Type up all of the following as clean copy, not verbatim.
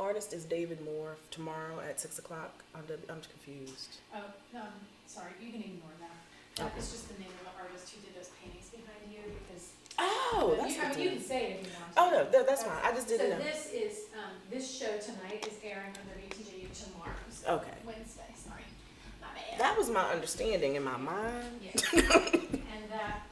artist is David Moore tomorrow at 6 o'clock? I'm confused. Oh, sorry, you can ignore that. It's just the name of the artist who did those paintings behind you because. Oh, that's good. You can say it if you want to. Oh no, that's fine. I just didn't know. This show tonight is airing on WTJU tomorrow. So Okay. Wednesday, sorry. My bad. That was my understanding in my mind. Yeah. And that.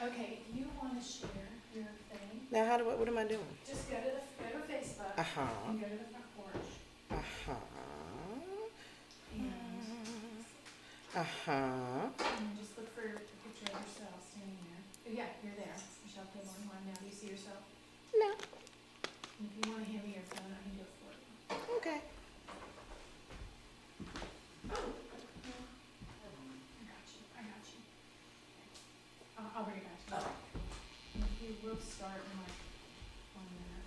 Okay, if you want to share your thing. Now, what am I doing? Just go to Facebook. And go to the front porch. And just look for a picture of yourself standing there. Oh, yeah, you're there. Richelle Claiborne, one now. Do you see yourself? No. And if you want to hand me your phone, I can do it for you. Okay. I got you. I'll bring it back to you. And you will start in like 1 minute.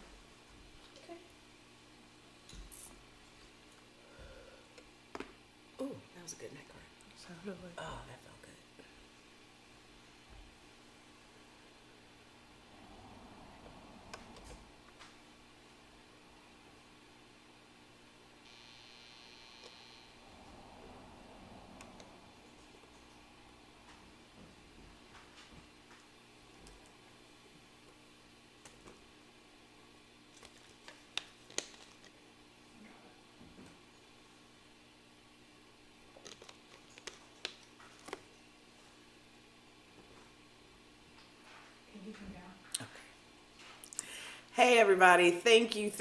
Okay. Ooh, that was a good neck card. Oh, that felt good. Hey everybody, thank you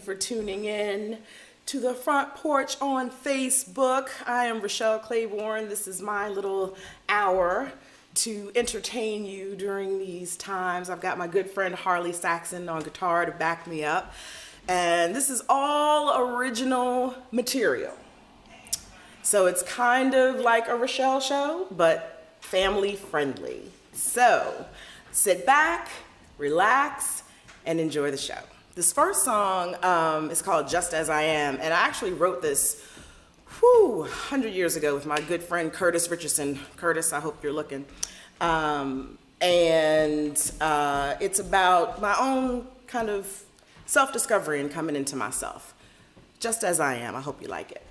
for tuning in to the front porch on Facebook. I am Richelle Claiborne. This is my little hour to entertain you during these times. I've got my good friend Harley Saxon on guitar to back me up. And this is all original material. So it's kind of like a Richelle show, but family friendly. So sit back, relax, and enjoy the show. This first song is called Just As I Am, and I actually wrote this 100 years ago with my good friend Curtis Richardson. Curtis, I hope you're looking. It's about my own kind of self-discovery and coming into myself. Just As I Am. I hope you like it.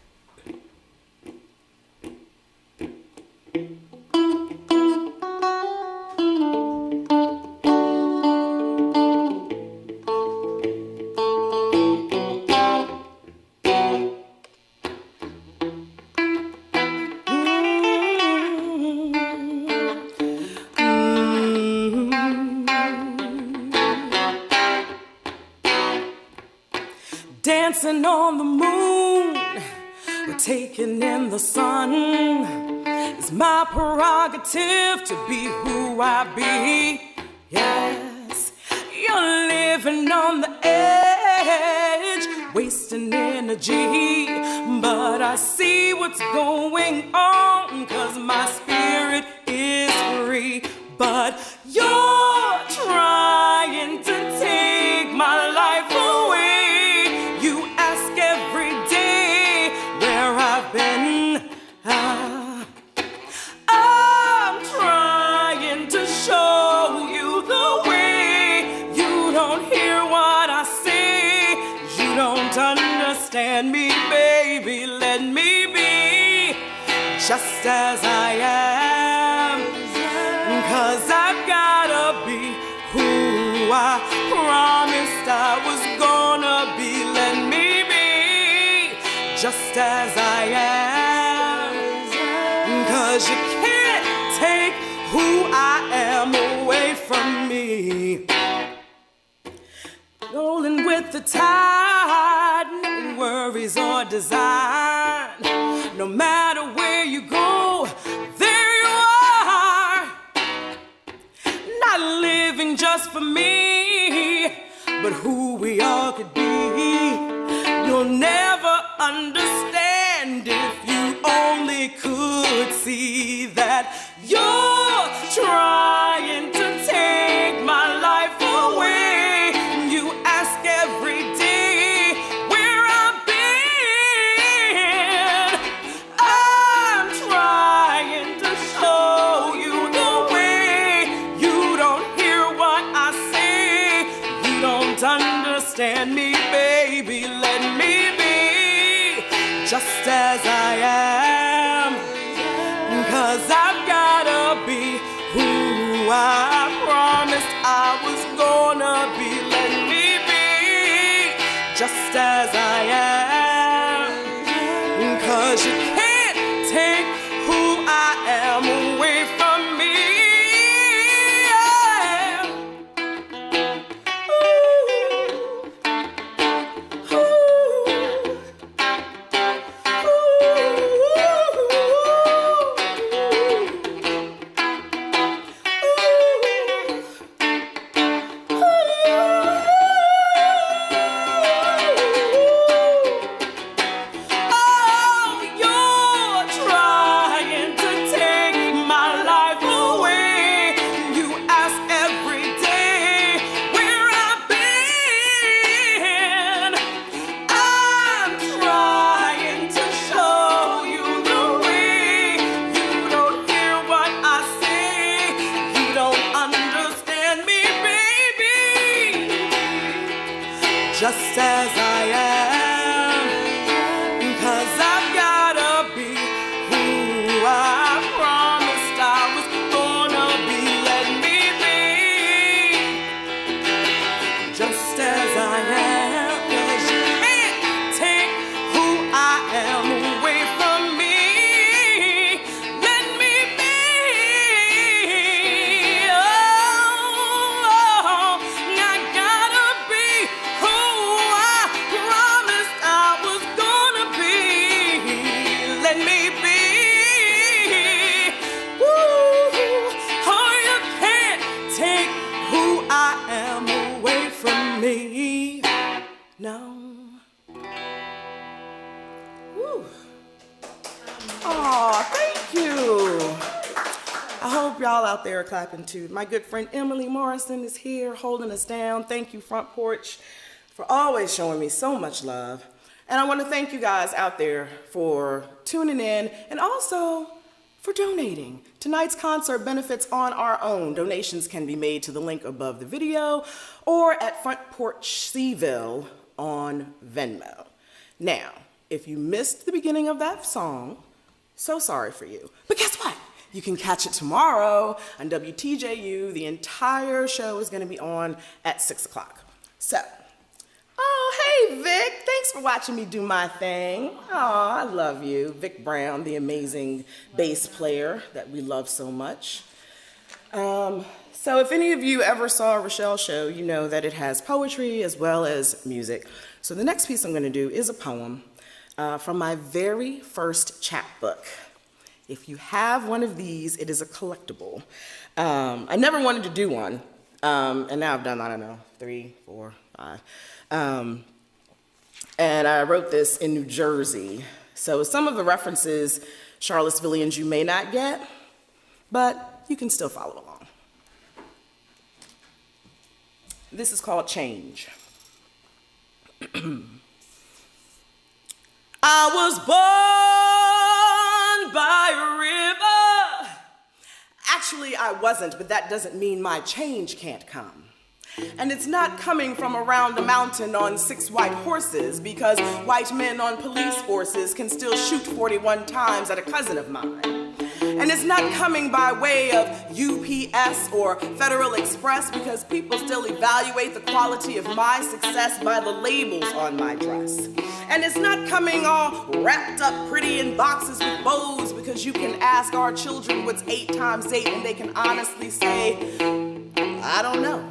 Dancing on the moon, or taking in the sun. It's my prerogative to be who I be. Yes, you're living on the edge, wasting energy. But I see what's going on, 'cause my spirit is free. But you're trying to take my life away. I'm trying to show you the way. You don't hear what I say. You don't understand me, baby. Let me be just as I am. 'Cause I've gotta be who I promised I was gonna be. Let me be just as I am. 'Cause you can't take who I am away from me. Rolling with the tide, no worries or design. No matter where you go, there you are. Not living just for me, but who we all could be. You'll never understand if you only could see that you're trying to take my life away. You ask every day where I've been. I'm trying to show you the way. You understand me, baby. Let me be just as I am, 'cause I've gotta be who I promised I was gonna be. Let me be just as I am, 'cause you can't take who I am away from me. Just as I am, 'cause I've gotta be who I promised I was gonna be. Let me be just as I am, 'cause you can't take who I am away from me. Let me be, oh, I gotta be who I promised I was gonna be. Let me be, woo, oh, you can't take who I am away from me. No. Woo. Aw, thank you. I hope y'all out there are clapping too. My good friend Emily Morrison is here holding us down. Thank you, Front Porch, for always showing me so much love. And I want to thank you guys out there for tuning in and also for donating. Tonight's concert benefits on our own. Donations can be made to the link above the video or at Front Porch Seville on Venmo. Now, if you missed the beginning of that song, so sorry for you. But guess what? You can catch it tomorrow on WTJU. The entire show is going to be on at 6 o'clock. So, oh, hey, Vic. Thanks for watching me do my thing. Oh, I love you. Vic Brown, the amazing bass player that we love so much. So if any of you ever saw a Richelle show, you know that it has poetry as well as music. So the next piece I'm going to do is a poem from my very first chapbook. If you have one of these, it is a collectible. I never wanted to do one, and now I've done, I don't know, 3, 4, 5. And I wrote this in New Jersey. So some of the references, Charlottesvillians, you may not get, but you can still follow along. This is called Change. I was born by a river. Actually, I wasn't, but that doesn't mean my change can't come. And it's not coming from around the mountain on 6 white horses, because white men on police forces can still shoot 41 times at a cousin of mine. And it's not coming by way of UPS or Federal Express, because people still evaluate the quality of my success by the labels on my dress. And it's not coming all wrapped up pretty in boxes with bows, because you can ask our children what's 8 times 8 and they can honestly say, I don't know.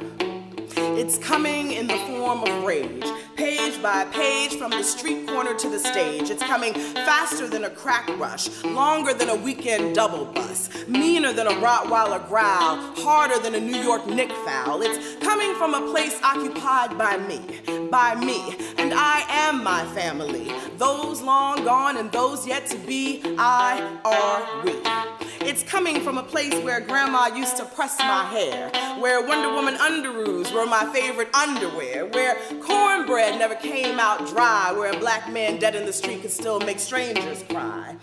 It's coming in the form of rage, page by page, from the street corner to the stage. It's coming faster than a crack rush, longer than a weekend double bus, meaner than a Rottweiler growl, harder than a New York Knick foul. It's coming from a place occupied by me, and I am my family. Those long gone and those yet to be, I are we. It's coming from a place where grandma used to press my hair, where Wonder Woman underoos were my favorite underwear, where cornbread never came out dry, where a black man dead in the street could still make strangers cry,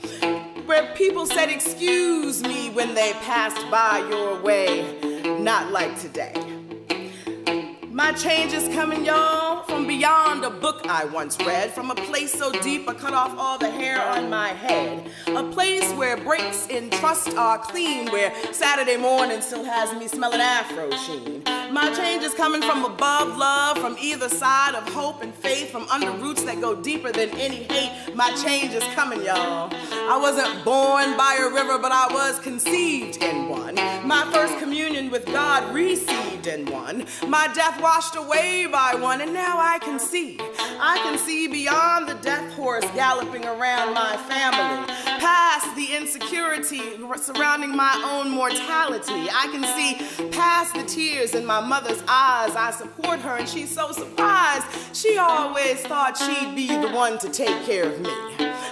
where people said excuse me when they passed by your way, not like today. My change is coming, y'all, from beyond a book I once read, from a place so deep I cut off all the hair on my head. A place where breaks in trust are clean, where Saturday morning still has me smelling afro sheen. My change is coming from above love, from either side of hope and faith, from under roots that go deeper than any hate. My change is coming, y'all. I wasn't born by a river, but I was conceived in one. My first communion with God received in one. My death washed away by one, and now I can see. I can see beyond the death horse galloping around my family, past the insecurity surrounding my own mortality. I can see past the tears in my mother's eyes. I support her, and she's so surprised. She always thought she'd be the one to take care of me.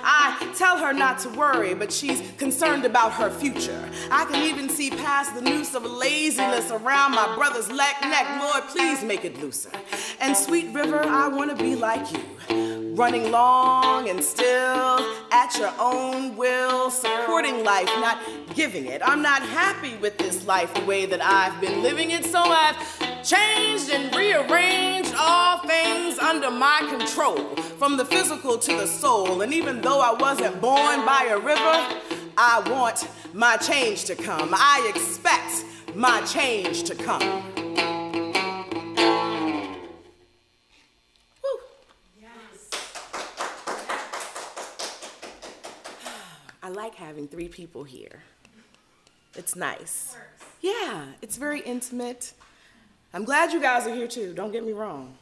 I tell her not to worry, but she's concerned about her future. I can even see past the noose of laziness around my brother's neck. Lord, please make it looser. And sweet river, I want to be like you, running long and still at your own will, supporting life, not giving it. I'm not happy with this life the way that I've been living it, so I've changed and rearranged all things under my control, from the physical to the soul. And even though I wasn't born by a river, I want my change to come. I expect my change to come. I like having 3 people here. It's nice. Yeah, it's very intimate. I'm glad you guys are here too, don't get me wrong.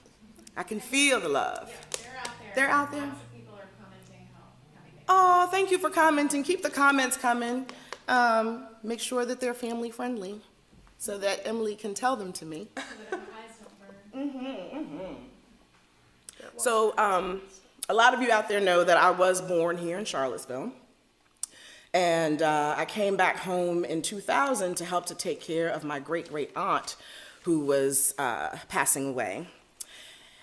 I can feel the love. Yeah, they're out there. They're out there? Lots of people are commenting how happy they Oh, thank you for commenting. Keep the comments coming. Make sure that they're family friendly so that Emily can tell them to me. so that our eyes don't burn. So a lot of you out there know that I was born here in Charlottesville. And I came back home in 2000 to help to take care of my great-great aunt who was passing away.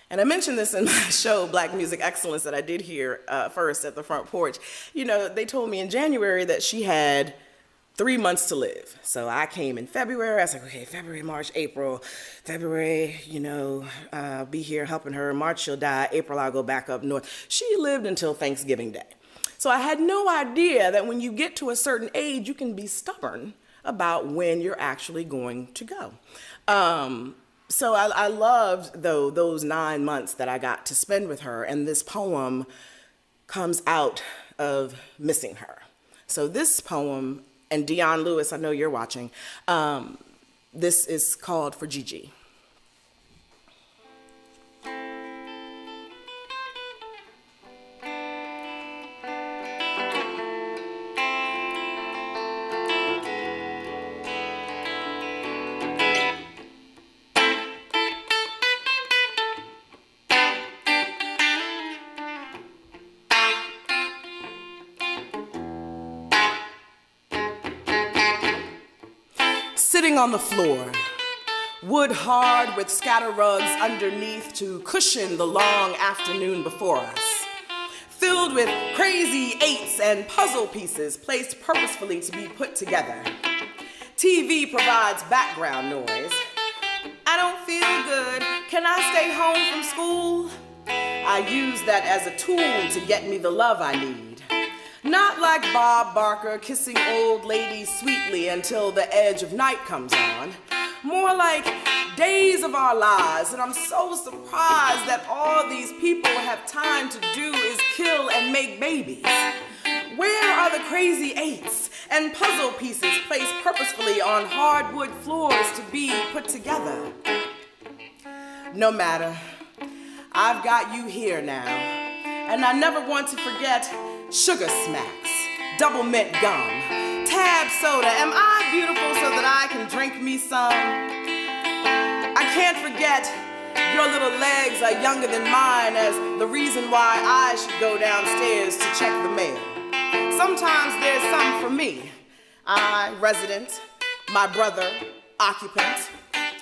And I mentioned this in my show, Black Music Excellence, that I did here first at the front porch. You know, they told me in January that she had 3 months to live. So I came in February. I was like, okay, February, March, April. February, you know, I'll be here helping her. March, she'll die. April, I'll go back up north. She lived until Thanksgiving Day. So I had no idea that when you get to a certain age, you can be stubborn about when you're actually going to go. So I loved, though, those 9 months that I got to spend with her, and this poem comes out of missing her. So this poem, and Dion Lewis, I know you're watching, this is called For Gigi. Sitting on the floor, wood hard with scatter rugs underneath to cushion the long afternoon before us, filled with crazy 8s and puzzle pieces placed purposefully to be put together. TV provides background noise. I don't feel good. Can I stay home from school? I use that as a tool to get me the love I need. Not like Bob Barker kissing old ladies sweetly until the edge of night comes on. More like days of our lives, and I'm so surprised that all these people have time to do is kill and make babies. Where are the crazy 8s and puzzle pieces placed purposefully on hardwood floors to be put together? No matter, I've got you here now, and I never want to forget Sugar Smacks, double mint gum, tab soda. Am I beautiful so that I can drink me some? I can't forget your little legs are younger than mine as the reason why I should go downstairs to check the mail. Sometimes there's some for me. I, resident, my brother, occupant.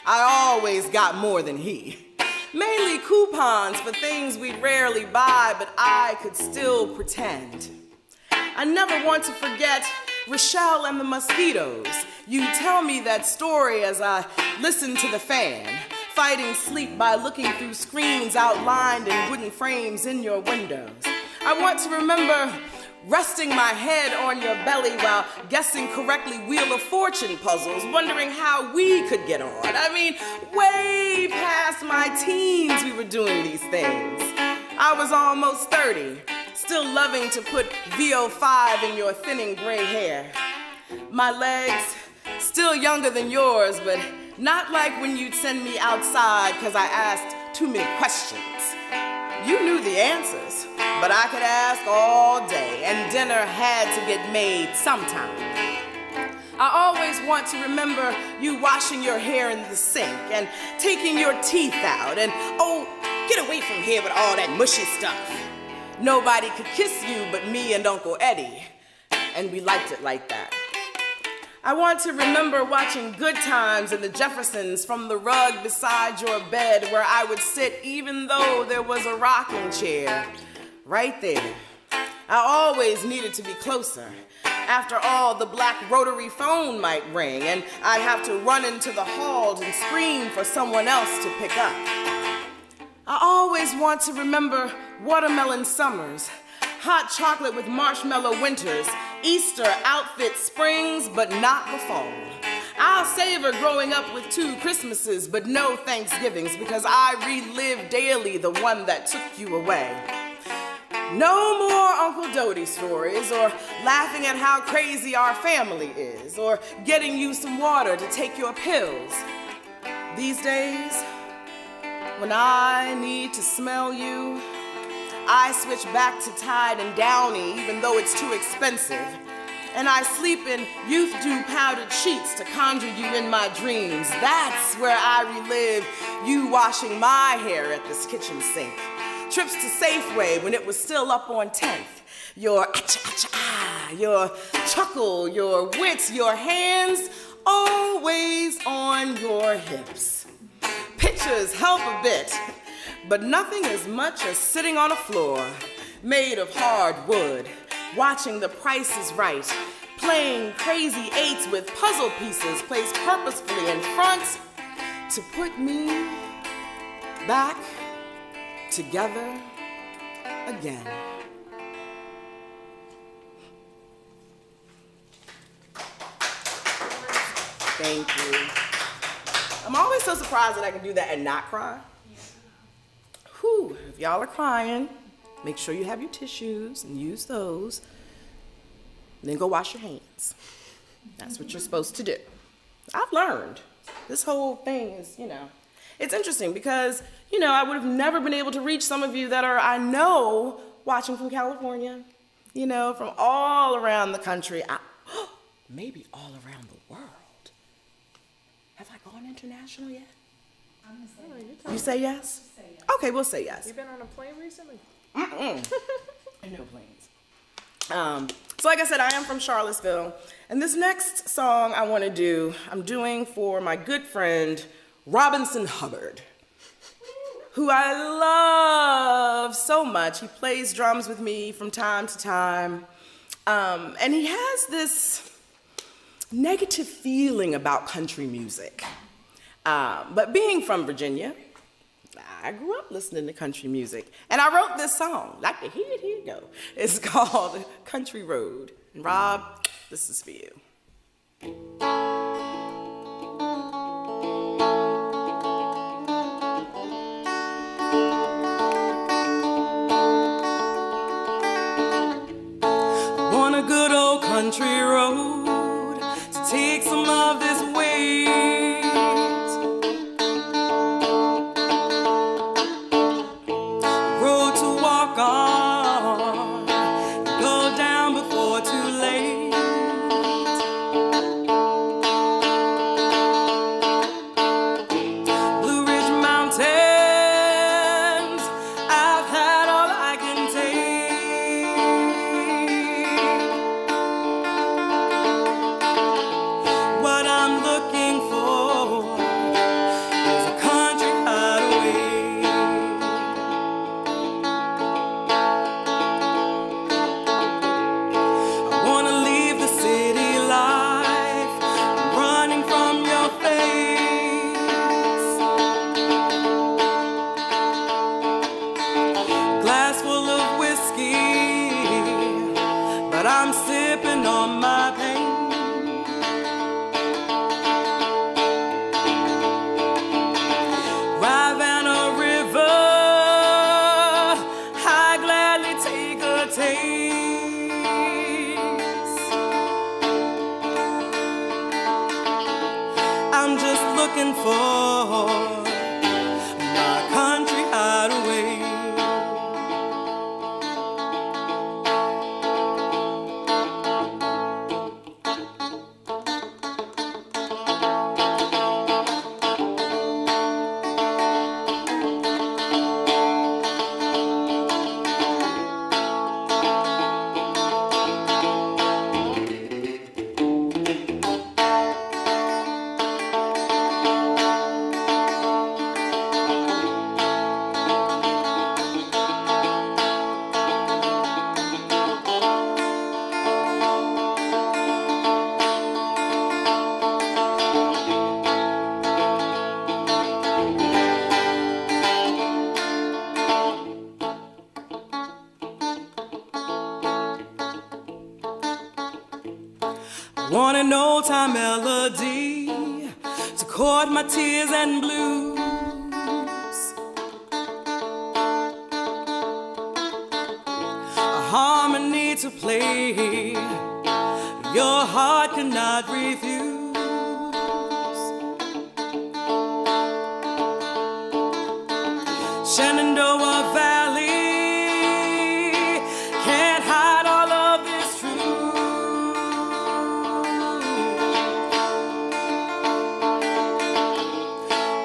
I always got more than he. Mainly coupons for things we'd rarely buy, but I could still pretend. I never want to forget Richelle and the mosquitoes. You tell me that story as I listen to the fan. fighting sleep by looking through screens outlined in wooden frames in your windows. I want to remember resting my head on your belly while guessing correctly Wheel of Fortune puzzles, wondering how we could get on. I mean, way past my teens we were doing these things. I was almost 30, still loving to put VO5 in your thinning gray hair. My legs, still younger than yours, but not like when you'd send me outside because I asked too many questions. You knew the answers, but I could ask all day, and dinner had to get made sometime. I always want to remember you washing your hair in the sink and taking your teeth out and, oh, get away from here with all that mushy stuff. Nobody could kiss you but me and Uncle Eddie, and we liked it like that. I want to remember watching Good Times and the Jeffersons from the rug beside your bed where I would sit even though there was a rocking chair right there. I always needed to be closer. After all, the black rotary phone might ring and I'd have to run into the hall and scream for someone else to pick up. I always want to remember watermelon summers, hot chocolate with marshmallow winters, Easter outfit springs, but not the fall. I'll savor growing up with 2 Christmases, but no Thanksgivings, because I relive daily the one that took you away. No more Uncle Dodie stories, or laughing at how crazy our family is, or getting you some water to take your pills. These days, when I need to smell you, I switch back to Tide and Downy, even though it's too expensive. And I sleep in Youth Dew powdered sheets to conjure you in my dreams. That's where I relive you washing my hair at this kitchen sink. Trips to Safeway when it was still up on 10th. Your ah-cha-ah-cha-ah, your chuckle, your wits, your hands always on your hips. Pictures help a bit, but nothing as much as sitting on a floor made of hard wood, watching The Price is Right, playing crazy eights with puzzle pieces placed purposefully in front to put me back together again. Thank you. I'm always so surprised that I can do that and not cry. Whew, if y'all are crying, make sure you have your tissues and use those. Then go wash your hands. That's what you're supposed to do. I've learned. This whole thing is, it's interesting because, I would have never been able to reach some of you that are, I know, watching from California, from all around the country. Maybe all around the world. Have I gone international yet? I'm gonna say yes. You say yes? Say yes. Okay, we'll say yes. You been on a plane recently? No planes. So like I said, I am from Charlottesville. And this next song I want to do, I'm doing for my good friend, Robinson Hubbard, who I love so much. He plays drums with me from time to time. And he has this negative feeling about country music. But being from Virginia, I grew up listening to country music. And I wrote this song. Like to hear it, here you go. It's called Country Road. And Rob, this is for you. On a good old country road to take some of this weight. Road to walk on, go down before too late. looking for my country hideaway. Want an old-time melody to court my tears and blues. A harmony to play your heart cannot refuse. Shenandoah Valley can't hide all of this truth.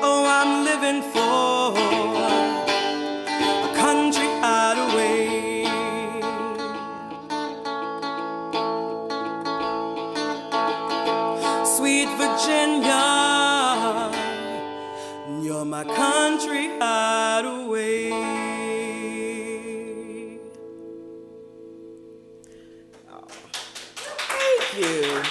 Oh, I'm living for a country hideaway. Sweet Virginia, you're my country hideaway. Oh, thank you.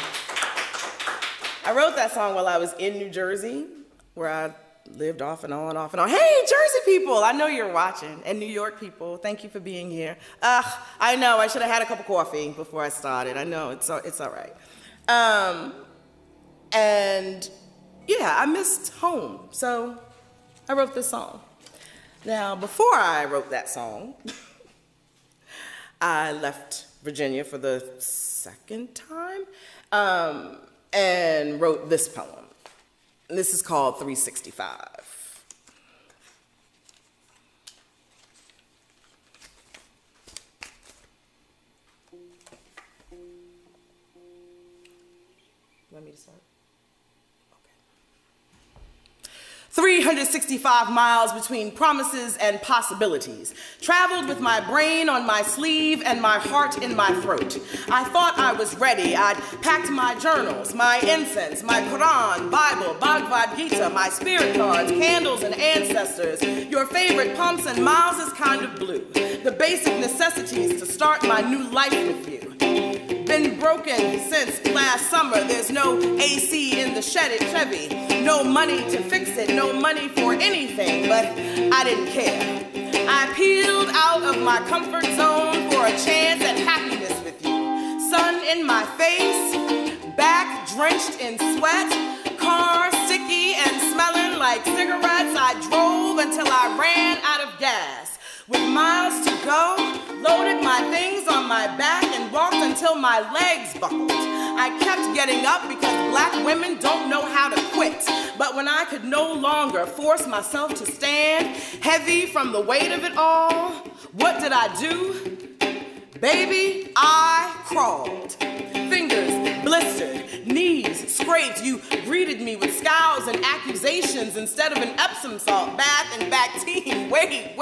I wrote that song while I was in New Jersey, where I lived off and on, off and on. Hey, Jersey people, I know you're watching, and New York people, thank you for being here. I know, I should have had a cup of coffee before I started. I know, it's all right. And yeah, I missed home, so I wrote this song. Now, before I wrote that song, I left Virginia for the second time and wrote this poem. This is called 365. Want me to start? 365 miles between promises and possibilities. Traveled with my brain on my sleeve and my heart in my throat. I thought I was ready. I'd packed my journals, my incense, my Quran, Bible, Bhagavad Gita, my spirit cards, candles and ancestors, your favorite pumps and Miles's kind of blue. The basic necessities to start my new life with you. Been broken since last summer. There's no AC in the Chevy. No money to fix it, no money for anything, but I didn't care. I peeled out of my comfort zone for a chance at happiness with you. Sun in my face, back drenched in sweat, car sticky and smelling like cigarettes. I drove until I ran out of gas. With miles to go, loaded my things on my back and walked until my legs buckled. I kept getting up because black women don't know how to quit. But when I could no longer force myself to stand, heavy from the weight of it all, what did I do? Baby, I crawled. Fingers blistered, knees scraped. You greeted me with scowls and accusations instead of an Epsom salt bath and Bactine. Wait,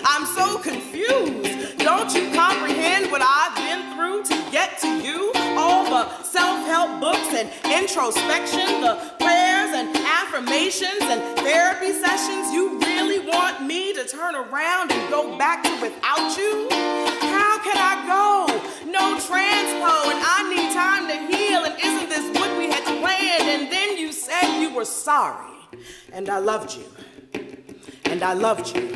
I'm so confused. Don't you comprehend what I've been through to get to you? All the self-help books and introspection, the prayers and affirmations and therapy sessions. You really want me to turn around and go back to without you? How can I go? No transpo, and I need time to heal, and isn't this what we had planned? And then you said you were sorry, and I loved you, and I loved you.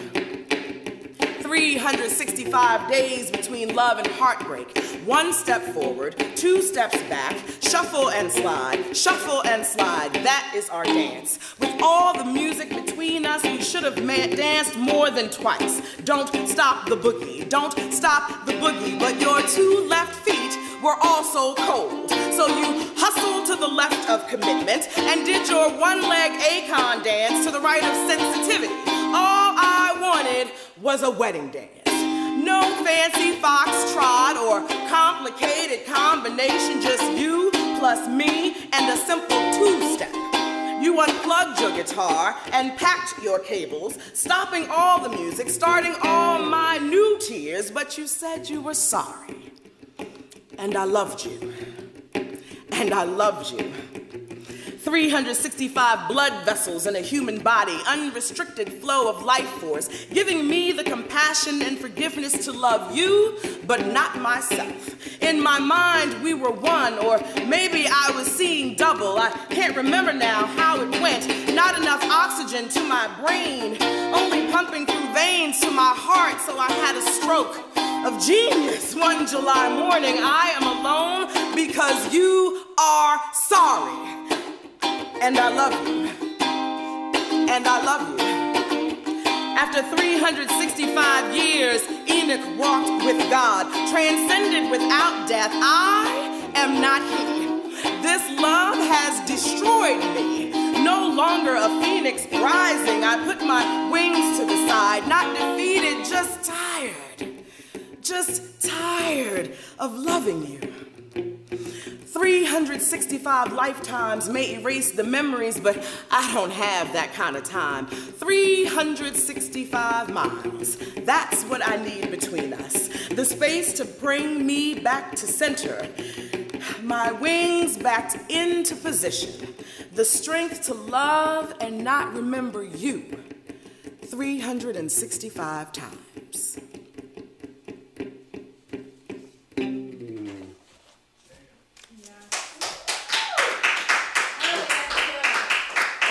365 days between love and heartbreak. 1 step forward, 2 steps back, shuffle and slide, that is our dance. With all the music between us, we should have danced more than twice. Don't stop the boogie, but your 2 left feet were also cold. So you hustled to the left of commitment and did your one-leg Akon dance to the right of sensitivity. All I wanted was a wedding dance. No fancy foxtrot or complicated combination, just you plus me and a simple two-step. You unplugged your guitar and packed your cables, stopping all the music, starting all my new tears, but you said you were sorry. And I loved you. And I loved you. 365 blood vessels in a human body, unrestricted flow of life force, giving me the compassion and forgiveness to love you, but not myself. In my mind, we were one, or maybe I was seeing double. I can't remember now how it went. Not enough oxygen to my brain, only pumping through veins to my heart, so I had a stroke of genius. One July morning, I am alone because you are sorry. And I love you. And I love you. After 365 years, Enoch walked with God, transcended without death. I am not he. This love has destroyed me. No longer a phoenix rising. I put my wings to the side, not defeated, just tired. Just tired of loving you. 365 lifetimes may erase the memories, but I don't have that kind of time. 365 miles, that's what I need between us. The space to bring me back to center. My wings back into position. The strength to love and not remember you. 365 times.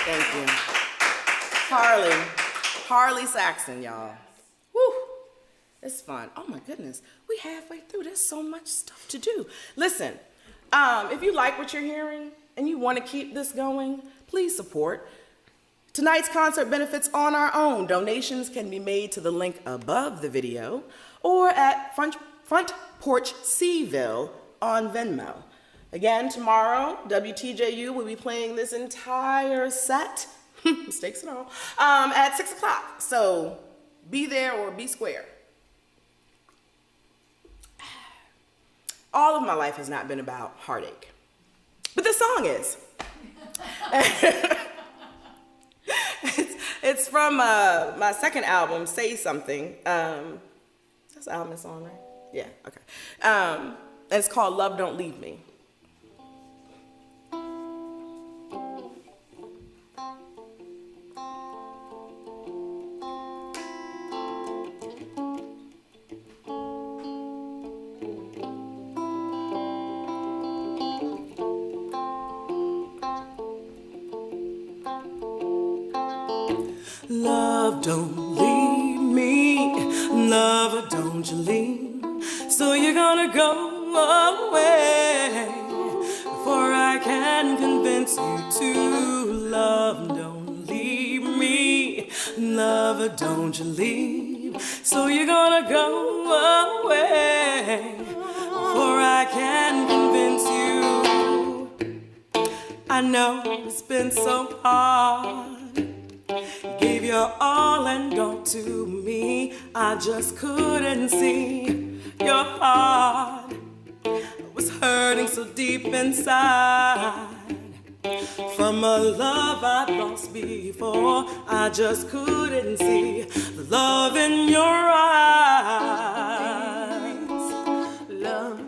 Thank you. Harley Saxon, y'all. Woo, it's fun. Oh my goodness, we halfway through. There's so much stuff to do. Listen, if you like what you're hearing and you want to keep this going, please support. Tonight's concert benefits on our own. Donations can be made to the link above the video or at Front Porch Seville on Venmo. Again, tomorrow, WTJU will be playing this entire set, mistakes and all, at 6 o'clock. So be there or be square. All of my life has not been about heartache, but this song is. It's from my second album, Say Something. That's the album and song, right? Yeah, okay. And it's called Love Don't Leave Me. Love, don't leave me. Love, don't you leave. So you're gonna go away before I can convince you to. Love, don't leave me. Love, don't you leave. So you're gonna go away before I can convince you. I know it's been so hard. Gave your all and all to me. I just couldn't see your heart was hurting so deep inside from a love I'd lost before. I just couldn't see the love in your eyes. Love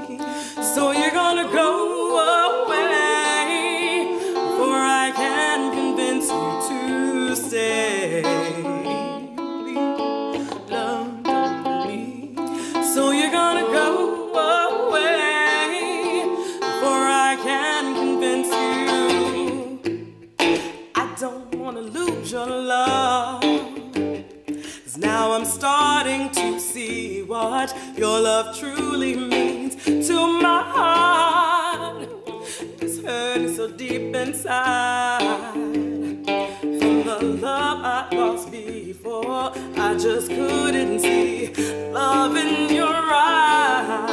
me. So you're gonna go away before I can convince you to stay. Love, don't leave. So you're gonna go away before I can convince you. I don't wanna lose your love, 'cause now I'm starting to see what your love truly means to my heart. It's hurting so deep inside from the love I lost before. I just couldn't see love in your eyes.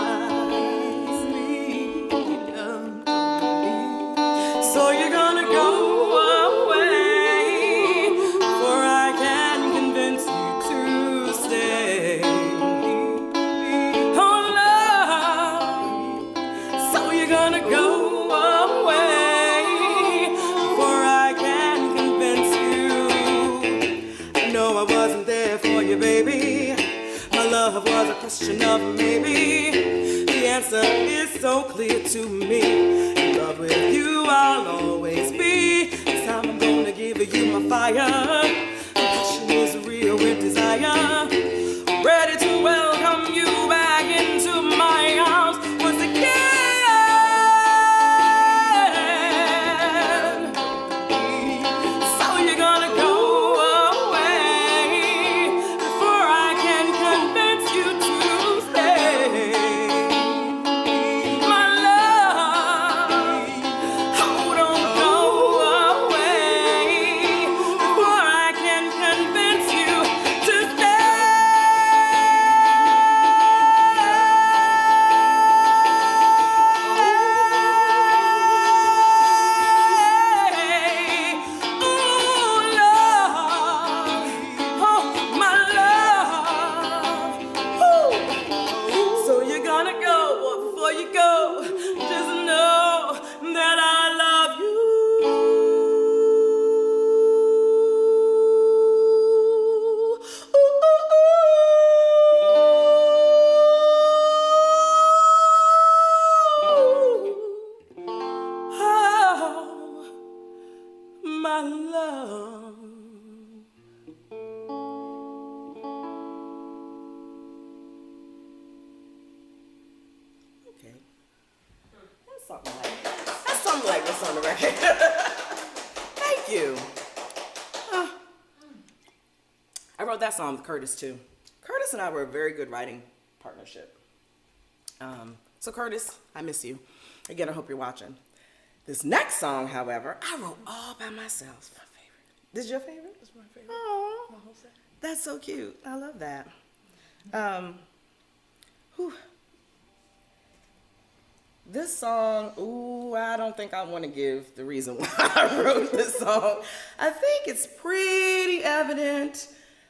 question of maybe. The answer is so clear to me. In love with you I'll always be. This time I'm gonna give you my fire. Passion is real with desire. Ready to welcome you back into my arms once again. So you're gonna go away before I can convince you to stay. My love, oh, don't go away before I can convince you to stay. Ooh, love, oh, my love. Ooh. So you're gonna go, but before you go, just know that I love you. Oh, my love. Okay. That's something like this on the record. Thank you. I wrote that song with Curtis too. Curtis and I were a very good writing partnership. So Curtis, I miss you. Again, I hope you're watching. This next song, however, I wrote all by myself. It's my favorite. This is your favorite? It's my favorite. Oh, that's so cute. I love that. Whew. This song, ooh, I don't think I want to give the reason why I wrote this song. I think it's pretty evident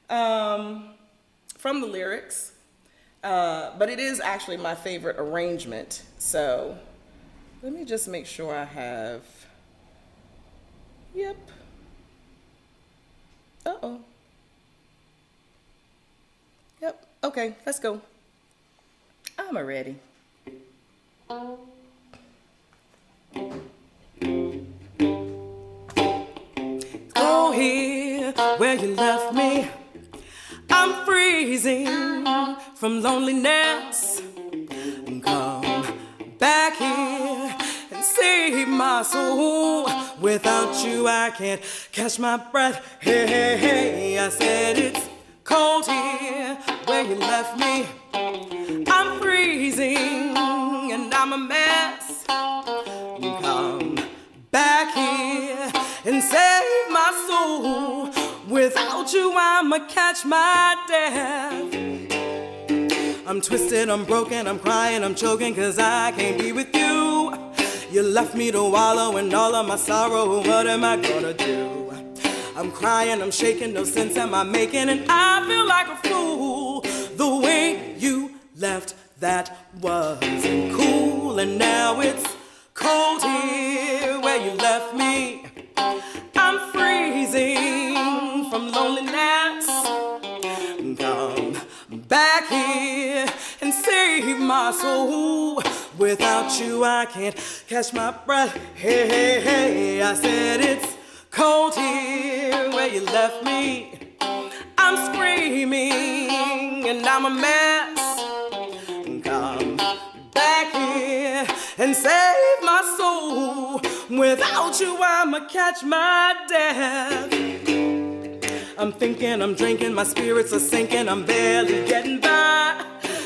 from the lyrics, but it is actually my favorite arrangement. So let me just make sure I have, yep. Uh-oh. Yep, okay, let's go. I'm ready. Go here where you left me. I'm freezing from loneliness. Come back here and save my soul. Without you I can't catch my breath. Hey, hey, hey, I said it's cold here where you left me. I'm freezing and I'm a mess. Come back here and save my soul. Without you I'ma catch my death. I'm twisted, I'm broken, I'm crying, I'm choking, 'cause I can't be with you. You left me to wallow in all of my sorrow. What am I gonna do? I'm crying, I'm shaking, no sense am I making, and I feel like a fool. The way you left, that wasn't cool. And now it's cold here where you left me. I'm freezing from loneliness. Come back here and save my soul. Without you I can't catch my breath. Hey, hey, hey, I said it's cold here where you left me. I'm screaming and I'm a mess. Come back here and save my soul. Without you I'ma catch my death. I'm thinking, I'm drinking, my spirits are sinking, I'm barely getting by.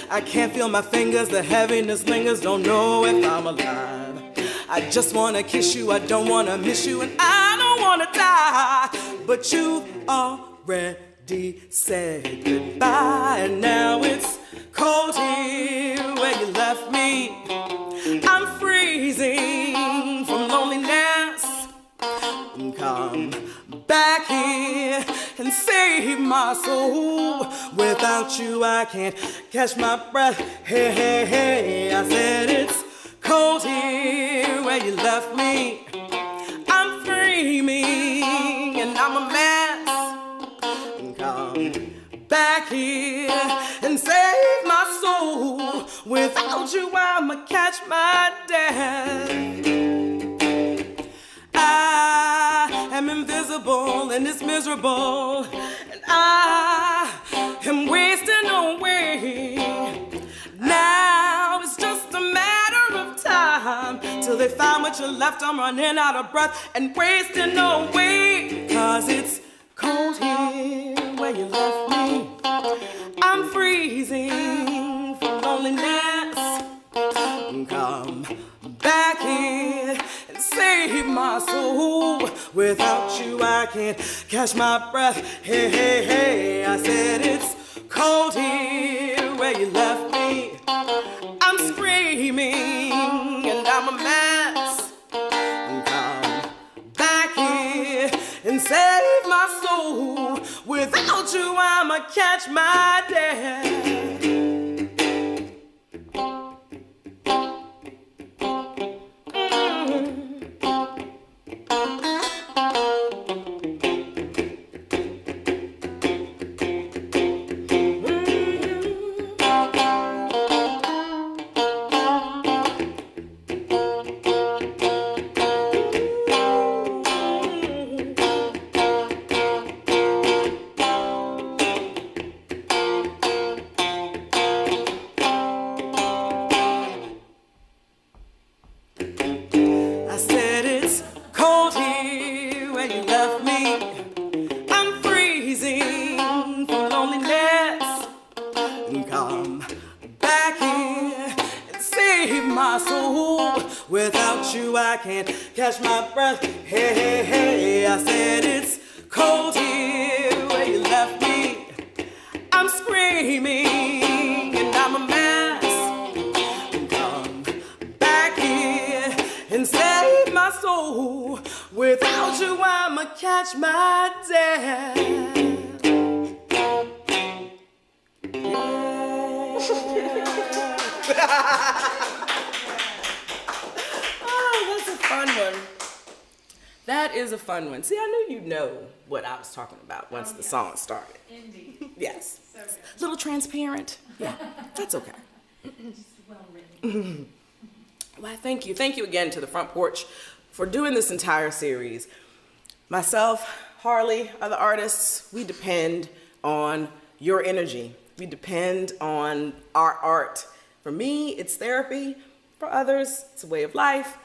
I can't feel my fingers, the heaviness lingers, don't know if I'm alive. I just wanna kiss you, I don't wanna miss you, and I don't wanna die. But you've already said goodbye, and now it's cold here where you left me. I'm freezing from loneliness. Come back here and save my soul. Without you I can't catch my breath. Hey, hey, hey, I said it's cold here where you left me. I'm screaming and I'm a mess. Come back here and save my soul. Without you, I'ma catch my death. I am invisible and it's miserable, and I am wasting away. Now it's just a matter of time till they find what you left. I'm running out of breath and wasting away. 'Cause it's cold here where you left me. I'm freezing from loneliness. Come back in and save my soul. Without you, I can't catch my breath. Hey, hey, hey, I said it's cold here where you left me. I'm screaming and I'm a mess. Come back here and save my soul. Without you, I'ma catch my death. Catch my breath, hey, hey, hey, I said it's cold here where you left me. I'm screaming and I'm a mess. Come back here and save my soul. Without you, I'ma catch my death. Fun one. That is a fun one. See, I knew you'd know what I was talking about once the song started. Indeed. Yes. So good. A little transparent. Yeah, that's okay. Just well written. Why, thank you. Thank you again to the Front Porch for doing this entire series. Myself, Harley, other artists, we depend on your energy. We depend on our art. For me, it's therapy. For others, it's a way of life.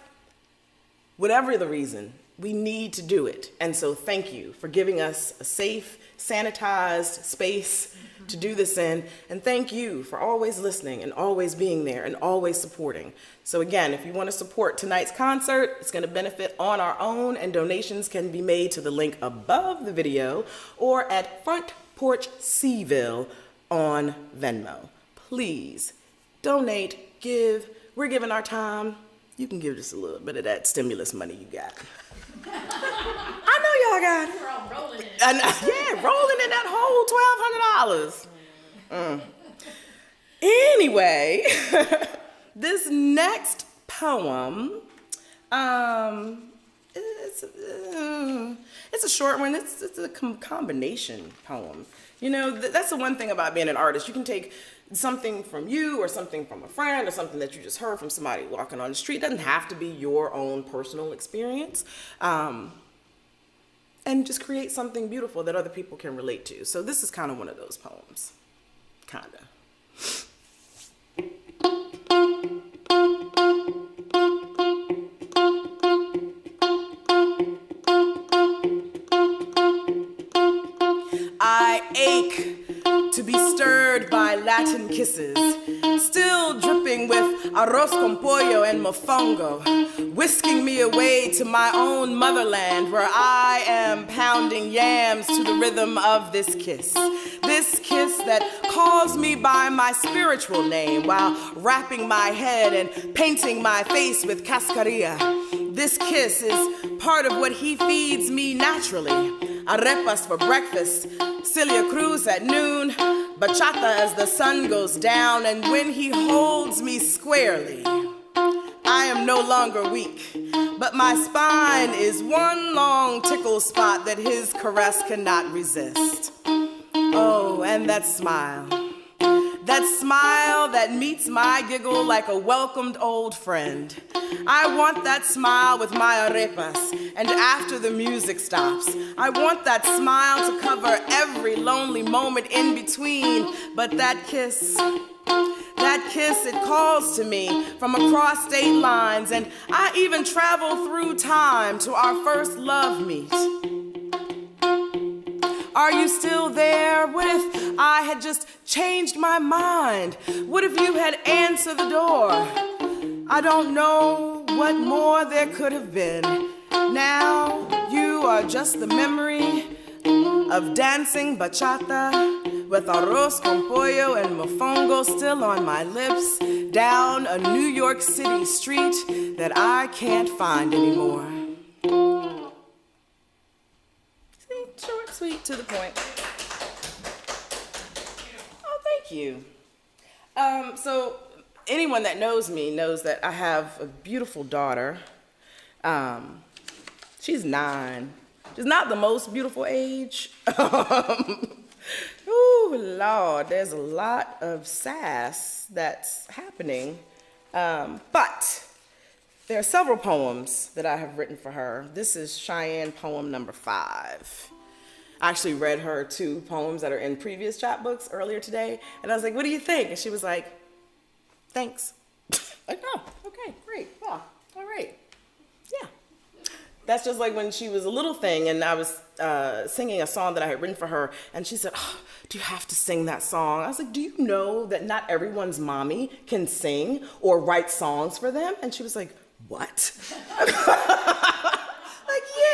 Whatever the reason, we need to do it. And so thank you for giving us a safe, sanitized space to do this in. And thank you for always listening and always being there and always supporting. So again, if you want to support tonight's concert, it's going to benefit on our own, and donations can be made to the link above the video or at Front Porch Seville on Venmo. Please donate, give. We're giving our time. You can give just a little bit of that stimulus money you got. I know y'all got it. We're all rolling in it. Yeah, rolling in that whole $1,200. Anyway, this next poem, it's a short one. It's a combination poem. You know, that's the one thing about being an artist. You can take something from you or something from a friend or something that you just heard from somebody walking on the street. It doesn't have to be your own personal experience. And just create something beautiful that other people can relate to. So this is kind of one of those poems. Kind of. I ache to be stirred by Latin kisses, still dripping with arroz con pollo and mofongo, whisking me away to my own motherland where I am pounding yams to the rhythm of this kiss that calls me by my spiritual name while wrapping my head and painting my face with cascarilla. This kiss is part of what he feeds me naturally. Arepas for breakfast, Celia Cruz at noon, bachata as the sun goes down, and when he holds me squarely, I am no longer weak, but my spine is one long tickle spot that his caress cannot resist. Oh, and that smile that smile that meets my giggle like a welcomed old friend. I want that smile with my arepas, and after the music stops, I want that smile to cover every lonely moment in between. But that kiss, it calls to me from across state lines, and I even travel through time to our first love meet. Are you still there? What if I had just changed my mind? What if you had answered the door? I don't know what more there could have been. Now you are just the memory of dancing bachata with arroz con pollo and mofongo still on my lips down a New York City street that I can't find anymore. See, short, sweet, to the point. Oh, thank you. So anyone that knows me knows that I have a beautiful daughter. She's 9. She's not the most beautiful age. Ooh, Lord, there's a lot of sass that's happening. But there are several poems that I have written for her. This is Cheyenne poem number 5. I actually read her 2 poems that are in previous chapbooks earlier today. And I was like, what do you think? And she was like, thanks. Like, oh, okay, great. Yeah, all right. Yeah. That's just like when she was a little thing and I was singing a song that I had written for her, and she said, oh, do you have to sing that song? I was like, do you know that not everyone's mommy can sing or write songs for them? And she was like, what? Like,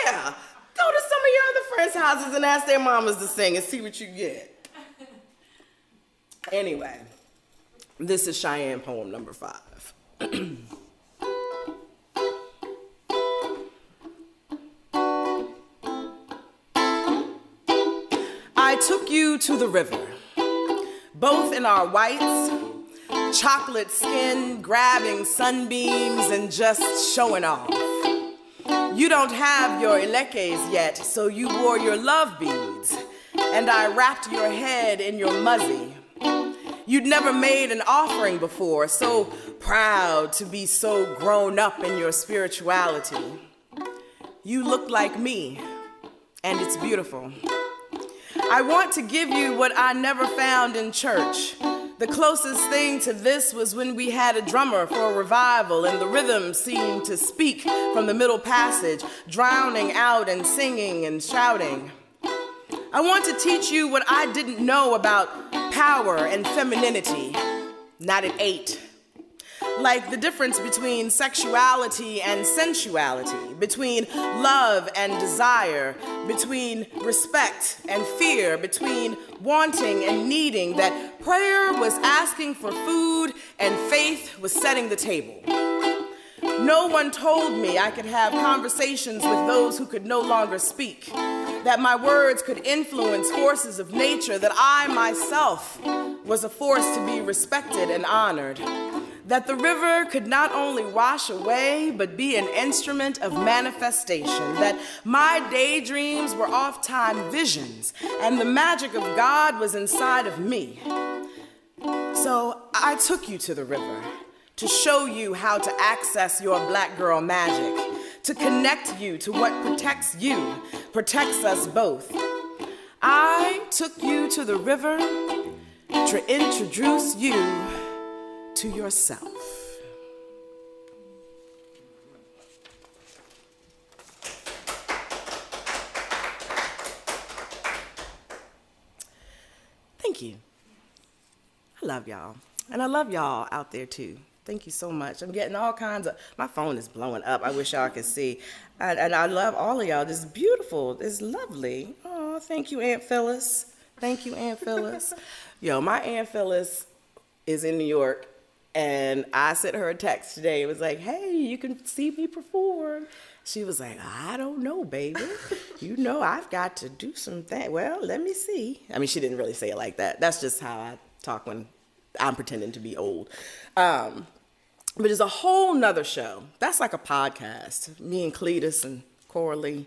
yeah, go to some of your other friends' houses and ask their mamas to sing and see what you get. Anyway, this is Cheyenne poem number 5. I took you to the river, both in our whites, chocolate skin, grabbing sunbeams and just showing off. You don't have your eleques yet, so you wore your love beads, and I wrapped your head in your muzzy. You'd never made an offering before, so proud to be so grown up in your spirituality. You look like me, and it's beautiful. I want to give you what I never found in church. The closest thing to this was when we had a drummer for a revival and the rhythm seemed to speak from the middle passage, drowning out and singing and shouting. I want to teach you what I didn't know about power and femininity, not at 8. Like the difference between sexuality and sensuality, between love and desire, between respect and fear, between wanting and needing, that prayer was asking for food and faith was setting the table. No one told me I could have conversations with those who could no longer speak, that my words could influence forces of nature, that I myself was a force to be respected and honored. That the river could not only wash away, but be an instrument of manifestation, that my daydreams were oft-time visions, and the magic of God was inside of me. So I took you to the river to show you how to access your black girl magic, to connect you to what protects you, protects us both. I took you to the river to introduce you to yourself. Thank you. I love y'all. And I love y'all out there too. Thank you so much. I'm getting all kinds of, my phone is blowing up. I wish y'all could see. And I love all of y'all. This is beautiful. This is lovely. Oh, thank you, Aunt Phyllis. Thank you, Aunt Phyllis. Yo, my Aunt Phyllis is in New York. And I sent her a text today. It was like, hey, you can see me perform. She was like, I don't know, baby. You know, I've got to do some things. Well, let me see. I mean, she didn't really say it like that. That's just how I talk when I'm pretending to be old. But it's a whole nother show. That's like a podcast. Me and Cletus and Coralie.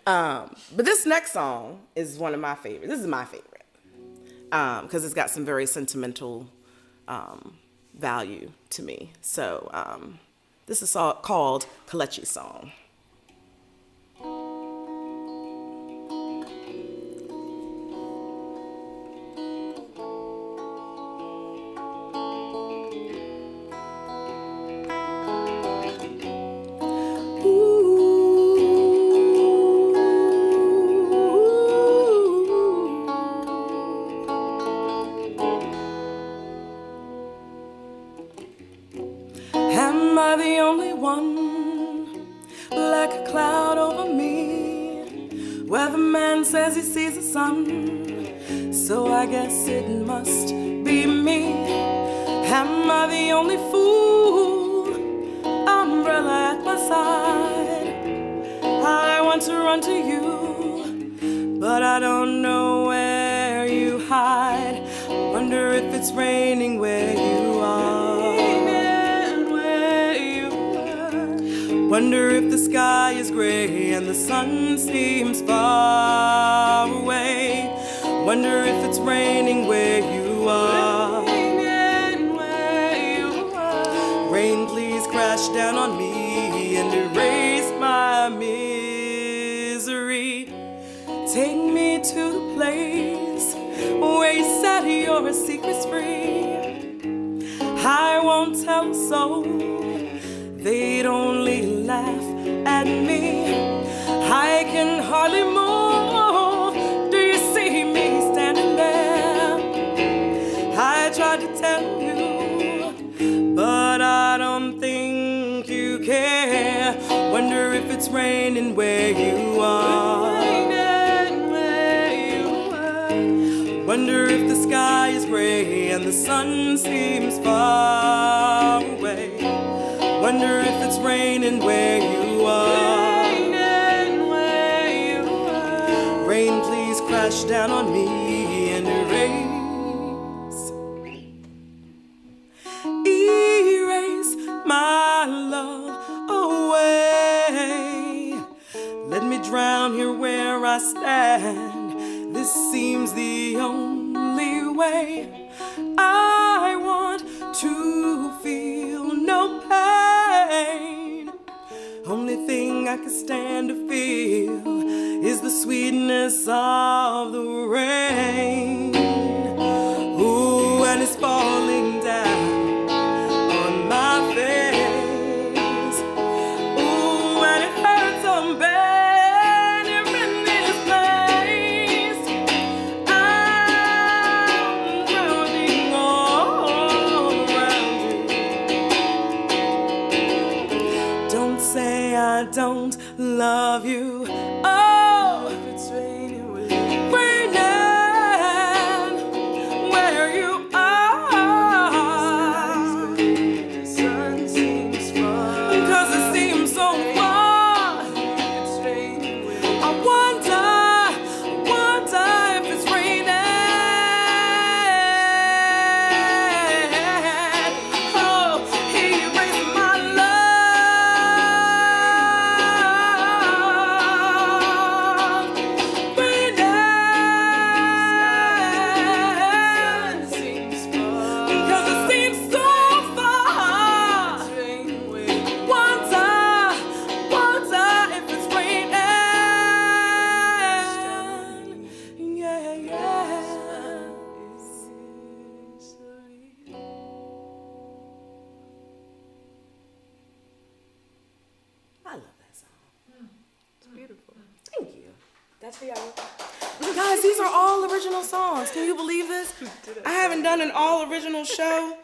But this next song is one of my favorites. This is my favorite. because it's got some very sentimental value to me. So this is called Kalechi Song. Am I the only one, like a cloud over me? Weatherman says he sees the sun, so I guess it must be me. Am I the only fool, umbrella at my side? I want to run to you, but I don't know where you hide. Wonder if it's raining where you are. Wonder if the sky is gray and the sun seems far away. Wonder if it's raining where you are. Rain, please crash down on me and erase my misery. Take me to the place where you said your secret's free. I won't tell a soul, they'd only laugh at me. I can hardly move. Do you see me standing there? I tried to tell you, but I don't think you care. Wonder if it's raining where you are. Wonder if the sky is gray and the sun seems far away. Wonder if it's raining where you are. Rain, please crash down on me and erase my love away. Let me drown here where I stand. This seems the only way. I want to feel no pain. Only thing I can stand to feel is the sweetness of the rain. Ooh, and it's falling down on my face. Ooh, and it hurts so bad. I don't love you. Oh, if it's raining where you are. The sun seems far, 'cause it seems so far. If it's raining where I wonder if it's raining. Oh, erase my love. I love that song. It's beautiful. Thank you. That's for y'all. Guys, these are all original songs. Can you believe this? I haven't done an all original show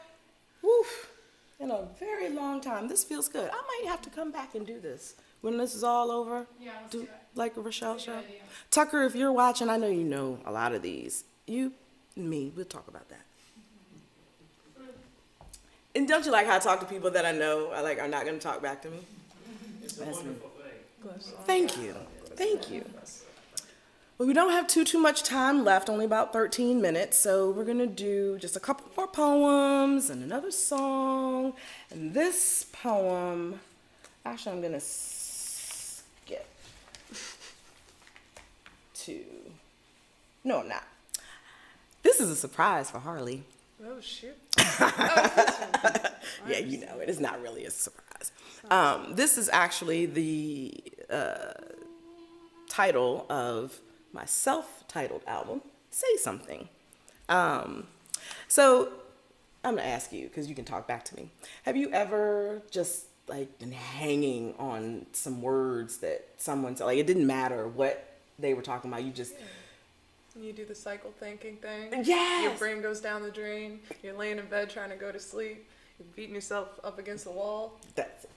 in a very long time. This feels good. I might have to come back and do this when this is all over. Yeah, let's do it. Like a Richelle show. idea. Tucker, if you're watching, I know you know a lot of these. You and me, we'll talk about that. And don't you like how I talk to people that I know are not going to talk back to me? It's a wonderful thing. Thank you. Thank you. Well, we don't have too much time left, only about 13 minutes, so we're going to do just a couple more poems and another song. And this poem, actually I'm going to skip to, no I'm not. This is a surprise for Harley. Oh, shoot. Yeah, you know it. It's not really a surprise. This is actually the title of my self-titled album, Say Something. So I'm going to ask you, because you can talk back to me. Have you ever just like been hanging on some words that someone said? Like, it didn't matter what they were talking about. You just... You do the cycle thinking thing. Yes. Your brain goes down the drain. You're laying in bed trying to go to sleep. You're beating yourself up against the wall. That's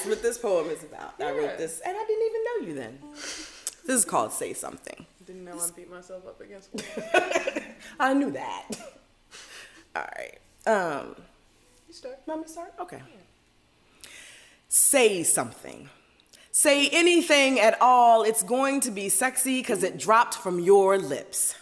what this poem is about. Yeah. I wrote this, and I didn't even know you then. This is called Say Something. Didn't know I beat myself up against the wall. I knew that. All right. You start. Want me to start? Okay. Yeah. Say something. Say anything at all. It's going to be sexy because it dropped from your lips.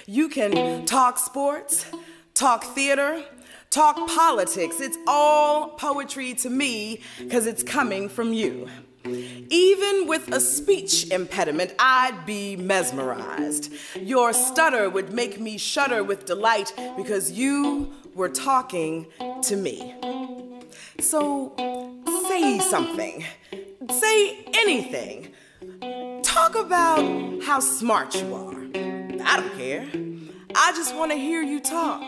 You can talk sports, talk theater, talk politics. It's all poetry to me because it's coming from you. Even with a speech impediment, I'd be mesmerized. Your stutter would make me shudder with delight because you were talking to me. So say something. Say anything. Talk about how smart you are. I don't care. I just want to hear you talk.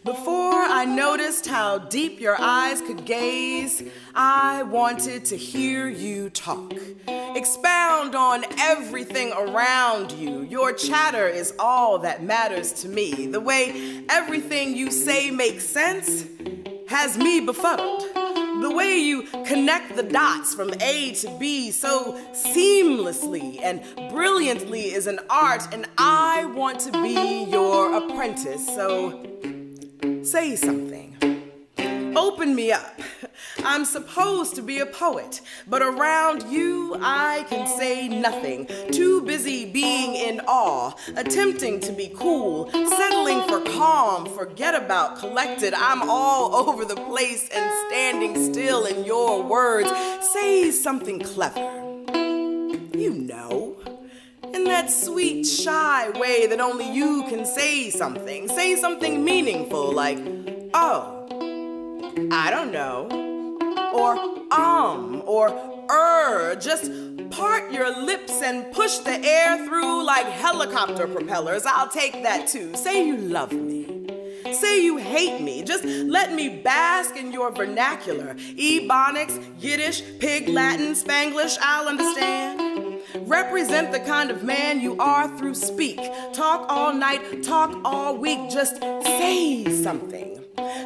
Before I noticed how deep your eyes could gaze, I wanted to hear you talk. Expound on everything around you. Your chatter is all that matters to me. The way everything you say makes sense has me befuddled. The way you connect the dots from A to B so seamlessly and brilliantly is an art, and I want to be your apprentice, so say something. Open me up. I'm supposed to be a poet, but around you I can say nothing. Too busy being in awe, attempting to be cool, settling for calm, forget about collected. I'm all over the place and standing still in your words. Say something clever. You know. In that sweet, shy way that only you can say something. Say something meaningful like, oh, I don't know, or just part your lips and push the air through like helicopter propellers. I'll take that too. Say you love me. Say you hate me. Just let me bask in your vernacular. Ebonics, Yiddish, Pig Latin, Spanglish, I'll understand. Represent the kind of man you are through speak. Talk all night, talk all week. Just say something.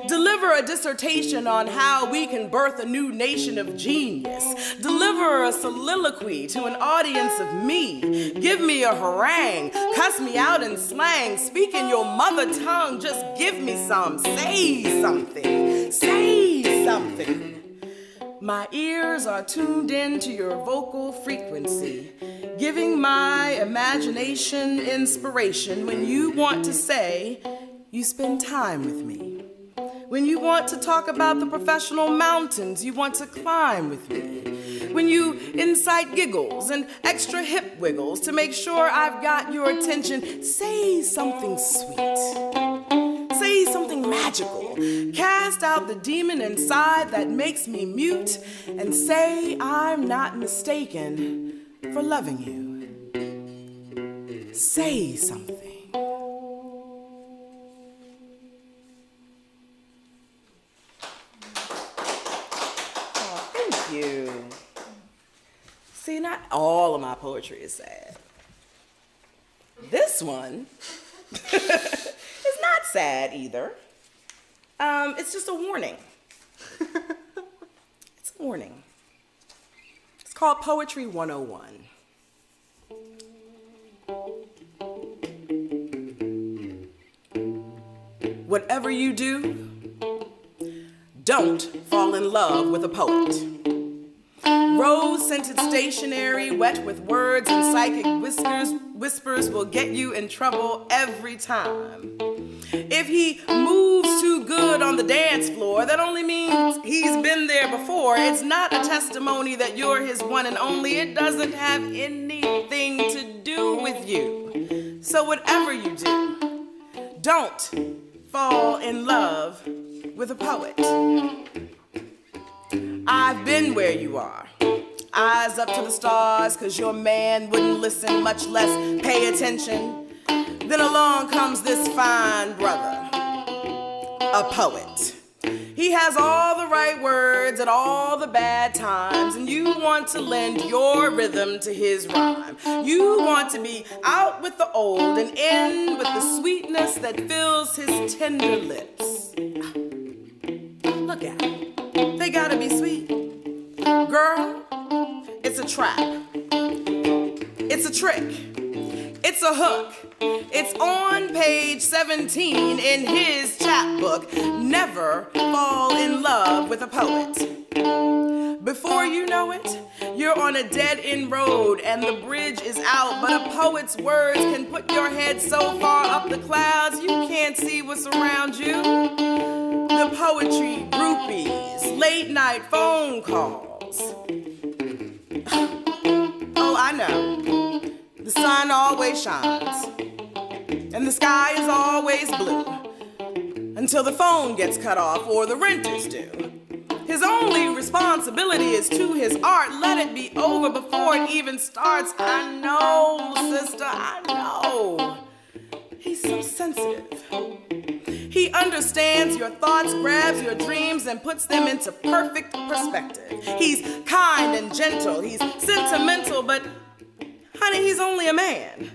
Deliver a dissertation on how we can birth a new nation of genius. Deliver a soliloquy to an audience of me. Give me a harangue. Cuss me out in slang. Speak in your mother tongue. Just give me some. Say something. Say something. My ears are tuned in to your vocal frequency, giving my imagination inspiration. When you want to say, you spend time with me. When you want to talk about the professional mountains you want to climb with me. When you incite giggles and extra hip wiggles to make sure I've got your attention. Say something sweet. Say something magical. Cast out the demon inside that makes me mute and say I'm not mistaken for loving you. Say something. You. See, not all of my poetry is sad. This one is not sad either. It's just a warning. It's a warning. It's called Poetry 101. Whatever you do, don't fall in love with a poet. Rose-scented stationery, wet with words and psychic whispers will get you in trouble every time. If he moves too good on the dance floor, that only means he's been there before. It's not a testimony that you're his one and only. It doesn't have anything to do with you. So whatever you do, Don't fall in love with a poet. I've been where you are. Eyes up to the stars, 'cause your man wouldn't listen, much less pay attention. Then along comes this fine brother, a poet. He has all the right words at all the bad times, and you want to lend your rhythm to his rhyme. You want to be out with the old and in with the sweetness that fills his tender lips. Look at them. They gotta be sweet. Girl, it's a trap. It's a trick. It's a hook. It's on page 17 in his chapbook. Never fall in love with a poet. Before you know it, you're on a dead-end road and the bridge is out, but a poet's words can put your head so far up the clouds you can't see what's around you. The poetry groupies, late-night phone calls. Oh, I know. The sun always shines, and the sky is always blue, until the phone gets cut off or the rent is due. His only responsibility is to his art. Let it be over before it even starts. I know, sister, I know. He's so sensitive. He understands your thoughts, grabs your dreams, and puts them into perfect perspective. He's kind and gentle. He's sentimental, but honey, he's only a man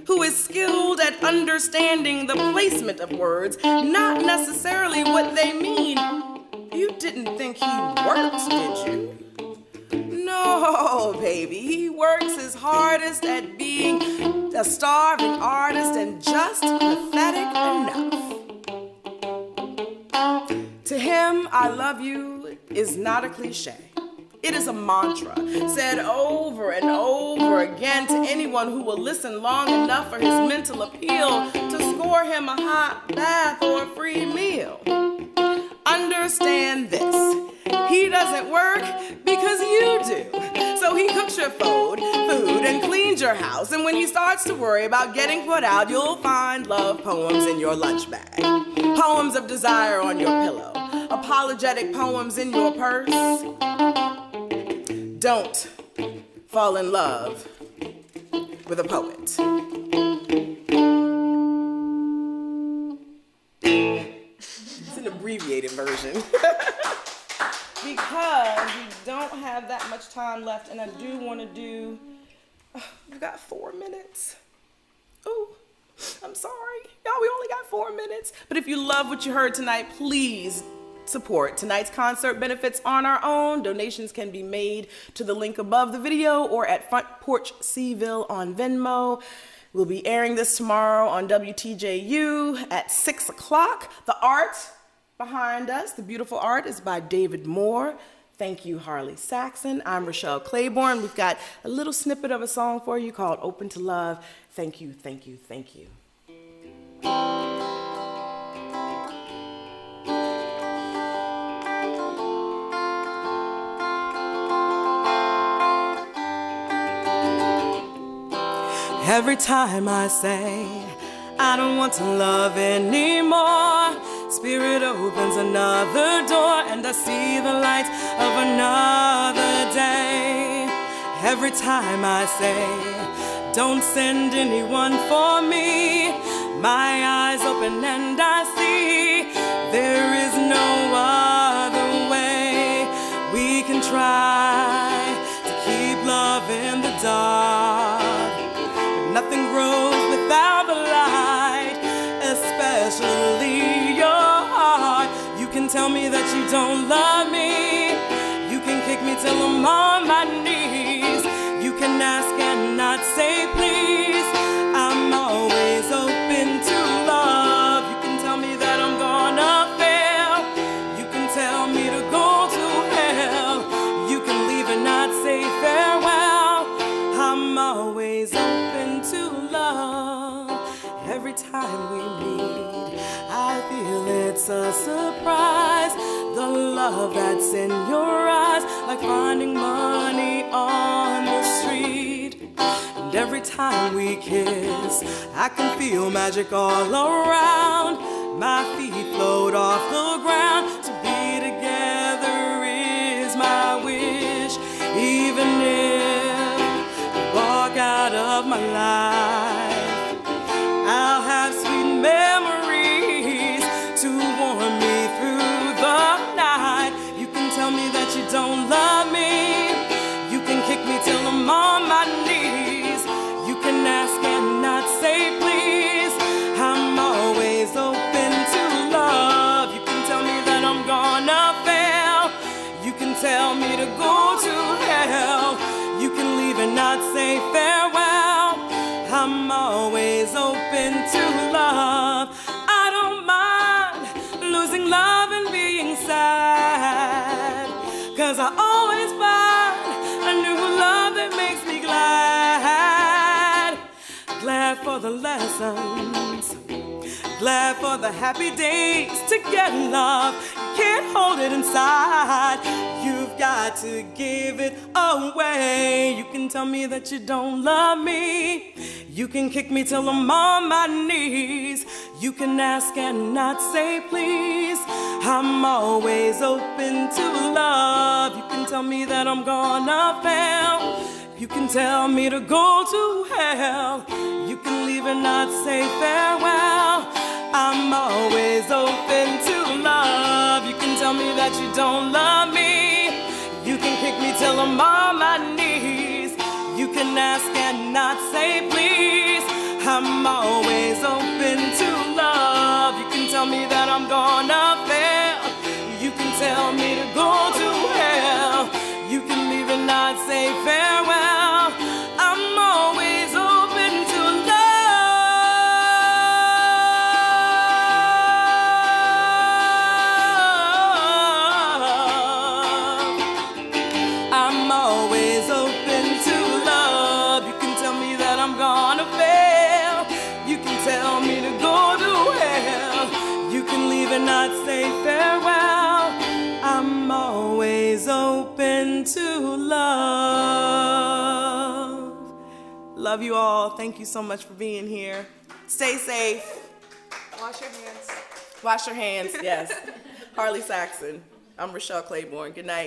who is skilled at understanding the placement of words, not necessarily what they mean. You didn't think he worked, did you? No, baby, he works his hardest at being a starving artist and just pathetic enough. To him, I love you is not a cliche. It is a mantra said over and over again to anyone who will listen long enough for his mental appeal to score him a hot bath or a free meal. Understand this. He doesn't work because you do. So he cooks your food and cleans your house. And when he starts to worry about getting put out, you'll find love poems in your lunch bag. Poems of desire on your pillow. Apologetic poems in your purse. Don't fall in love with a poet. It's an abbreviated version. Because we don't have that much time left, and I do want to do, we've got 4 minutes. Oh, I'm sorry. Y'all, we only got 4 minutes. But if you love what you heard tonight, please support. Tonight's concert benefits on our own. Donations can be made to the link above the video or at Front Porch Seville on Venmo. We'll be airing this tomorrow on WTJU at 6 o'clock. The art behind us, the beautiful art, is by David Moore. Thank you, Harley Saxon. I'm Richelle Claiborne. We've got a little snippet of a song for you called Open to Love. Thank you, thank you, thank you. Every time I say I don't want to love anymore, Spirit opens another door and I see the light of another day. Every time I say don't send anyone for me, my eyes open and I see there is no other way. We can try to keep love in the dark. Nothing grows without the light, especially your heart. You can tell me that you don't love me. You can kick me till I'm on my knees. You can ask and not say please. I'm always open to love. You can tell me that I'm gonna fail. You can tell me to go to hell. You can leave and not say farewell. I'm always open to love. Every time we meet, I feel it's a surprise. The love that's in your eyes, like finding money on the street. And every time we kiss, I can feel magic all around. My feet float off the ground. To be together is my wish. Even if you walk out of my life, I'll have sweet memories to warm me through the night. You can tell me that you don't love me. You can kick me till I'm on my knees. You can ask and not say please. I'm always open to love. You can tell me that I'm gonna fail. You can tell me to go to hell. You can leave and not say farewell. I'm always open to love. I don't mind losing love and being sad, 'cause I always find a new love that makes me glad. Glad for the lessons, glad for the happy days to get love. You can't hold it inside. You've got to give it away. You can tell me that you don't love me. You can kick me till I'm on my knees. You can ask and not say please. I'm always open to love. You can tell me that I'm gonna fail. You can tell me to go to hell. You can leave and not say farewell. I'm always open to love. You can tell me that you don't love me. You can kick me till I'm on my knees. You can ask and not say please. I'm always open to love. You can tell me that I'm gonna fail. You can tell me to go to hell. You can leave and not say farewell. I'm always open to love. I'm always open to love. You can tell me that I'm gonna fail. You can tell me to go to hell. You can leave and not say farewell. I'm always open to love. Love you all. Thank you so much for being here. Stay safe. Wash your hands. Wash your hands, yes. Harley Saxon. I'm Richelle Claiborne. Good night.